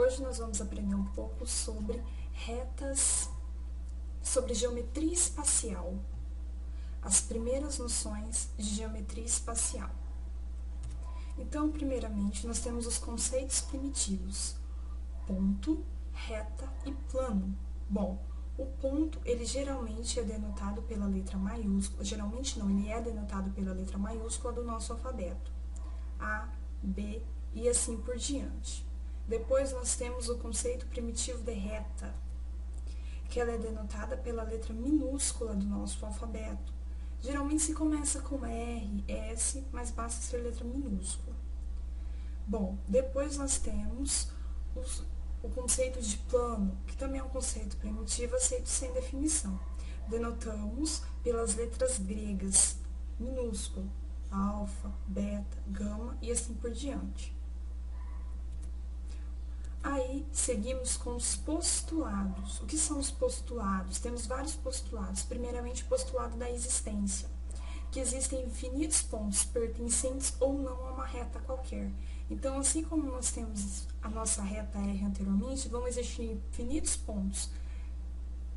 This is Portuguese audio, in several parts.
Hoje nós vamos aprender um pouco sobre geometria espacial, as primeiras noções de geometria espacial. Então, primeiramente, nós temos os conceitos primitivos, ponto, reta e plano. Bom, o ponto, ele geralmente é denotado pela letra maiúscula, geralmente não, ele é denotado pela letra maiúscula do nosso alfabeto, A, B e assim por diante. Depois nós temos o conceito primitivo de reta, que ela é denotada pela letra minúscula do nosso alfabeto. Geralmente se começa com R, S, mas basta ser letra minúscula. Bom, depois nós temos o conceito de plano, que também é um conceito primitivo aceito sem definição. Denotamos pelas letras gregas, minúsculo, alfa, beta, gama e assim por diante. Aí, seguimos com os postulados. O que são os postulados? Temos vários postulados. Primeiramente, o postulado da existência, que existem infinitos pontos pertencentes ou não a uma reta qualquer. Então, assim como nós temos a nossa reta R anteriormente, vão existir infinitos pontos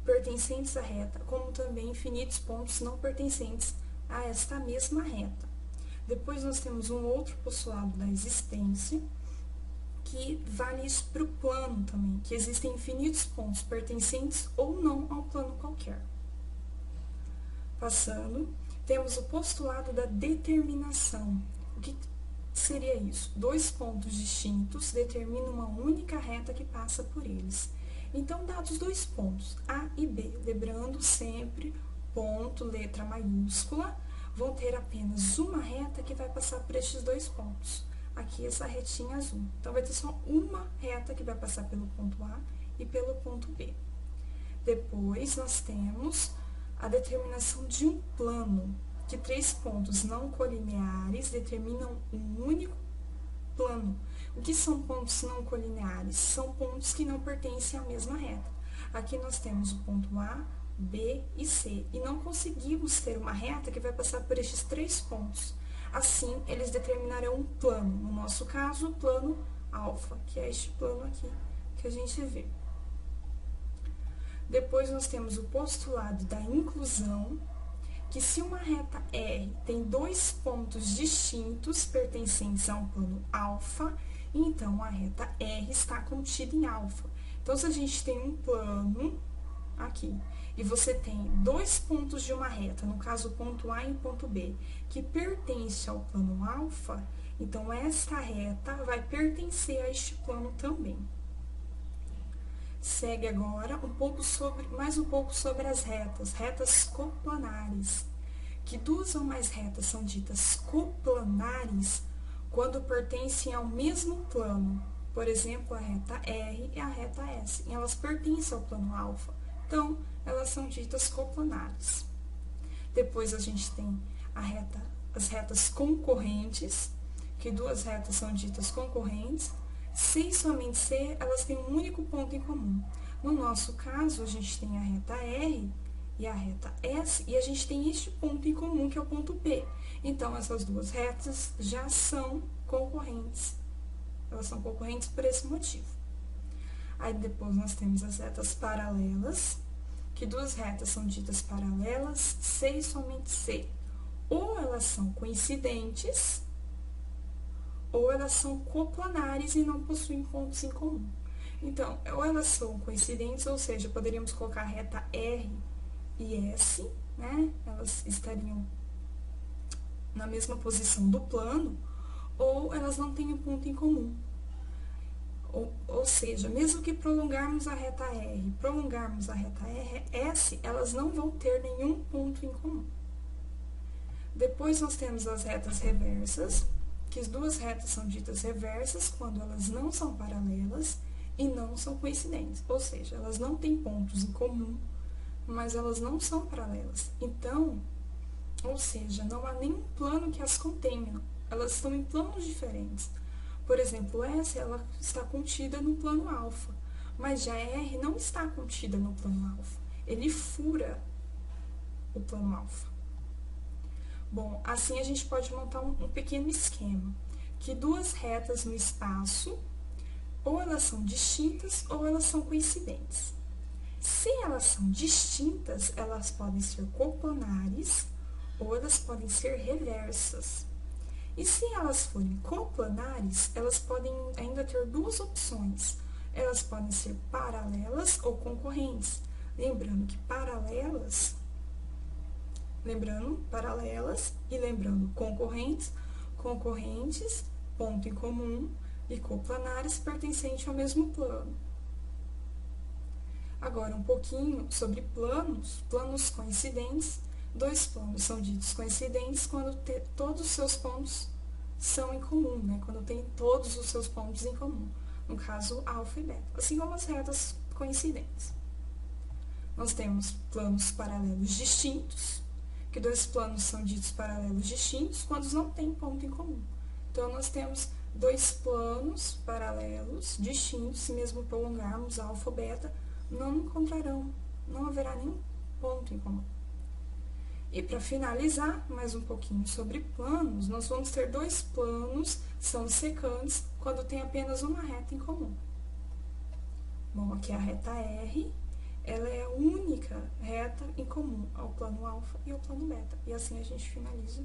pertencentes à reta, como também infinitos pontos não pertencentes a esta mesma reta. Depois, nós temos um outro postulado da existência, que vale isso para o plano também, que existem infinitos pontos pertencentes ou não a um plano qualquer. Passando, temos o postulado da determinação. O que seria isso? Dois pontos distintos determinam uma única reta que passa por eles. Então, dados dois pontos, A e B, lembrando sempre, ponto, letra maiúscula, vão ter apenas uma reta que vai passar por estes dois pontos. Aqui essa retinha azul. Então, vai ter só uma reta que vai passar pelo ponto A e pelo ponto B. Depois, nós temos a determinação de um plano, que três pontos não colineares determinam um único plano. O que são pontos não colineares? São pontos que não pertencem à mesma reta. Aqui nós temos o ponto A, B e C, e não conseguimos ter uma reta que vai passar por estes três pontos. Assim, eles determinarão um plano, no nosso caso, o plano alfa, que é este plano aqui que a gente vê. Depois, nós temos o postulado da inclusão, que se uma reta R tem dois pontos distintos pertencentes a um plano alfa, então a reta R está contida em alfa. Então, se a gente tem um plano aqui, e você tem dois pontos de uma reta, no caso o ponto A e o ponto B, que pertence ao plano alfa, então esta reta vai pertencer a este plano também. Segue agora mais um pouco sobre as retas coplanares, que duas ou mais retas são ditas coplanares quando pertencem ao mesmo plano. Por exemplo, a reta R e a reta S, e elas pertencem ao plano alfa. Então, elas são ditas coplanares. Depois, a gente tem as retas concorrentes, que duas retas são ditas concorrentes. C e somente C, elas têm um único ponto em comum. No nosso caso, a gente tem a reta R e a reta S, e a gente tem este ponto em comum, que é o ponto P. Então, essas duas retas já são concorrentes. Elas são concorrentes por esse motivo. Aí, depois, nós temos as retas paralelas, que duas retas são ditas paralelas, C e somente C. Ou elas são coincidentes, ou elas são coplanares e não possuem pontos em comum. Então, ou elas são coincidentes, ou seja, poderíamos colocar a reta R e S, né? Elas estariam na mesma posição do plano, ou elas não têm um ponto em comum. Ou seja, mesmo que prolongarmos a reta R, prolongarmos a reta S, elas não vão ter nenhum ponto em comum. Depois, nós temos as retas reversas, que as duas retas são ditas reversas quando elas não são paralelas e não são coincidentes. Ou seja, elas não têm pontos em comum, mas elas não são paralelas. Então, ou seja, não há nenhum plano que as contenha. Elas estão em planos diferentes. Por exemplo, S, ela está contida no plano alfa, mas já R não está contida no plano alfa. Ele fura o plano alfa. Bom, assim a gente pode montar um pequeno esquema, que duas retas no espaço, ou elas são distintas ou elas são coincidentes. Se elas são distintas, elas podem ser coplanares ou elas podem ser reversas. E se elas forem coplanares, elas podem ainda ter duas opções. Elas podem ser paralelas ou concorrentes. Lembrando paralelas e lembrando concorrentes, ponto em comum, e coplanares pertencentes ao mesmo plano. Agora, um pouquinho sobre planos coincidentes. Dois planos são ditos coincidentes quando todos os seus pontos são em comum, né? Quando tem todos os seus pontos em comum. No caso, alfa e beta. Assim como as retas coincidentes. Nós temos planos paralelos distintos, que dois planos são ditos paralelos distintos quando não têm ponto em comum. Então, nós temos dois planos paralelos distintos, se mesmo prolongarmos alfa ou beta, não haverá nenhum ponto em comum. E para finalizar, mais um pouquinho sobre planos, nós vamos ter dois planos são secantes quando tem apenas uma reta em comum. Bom, aqui a reta R, ela é a única reta em comum ao plano alfa e ao plano beta. E assim a gente finaliza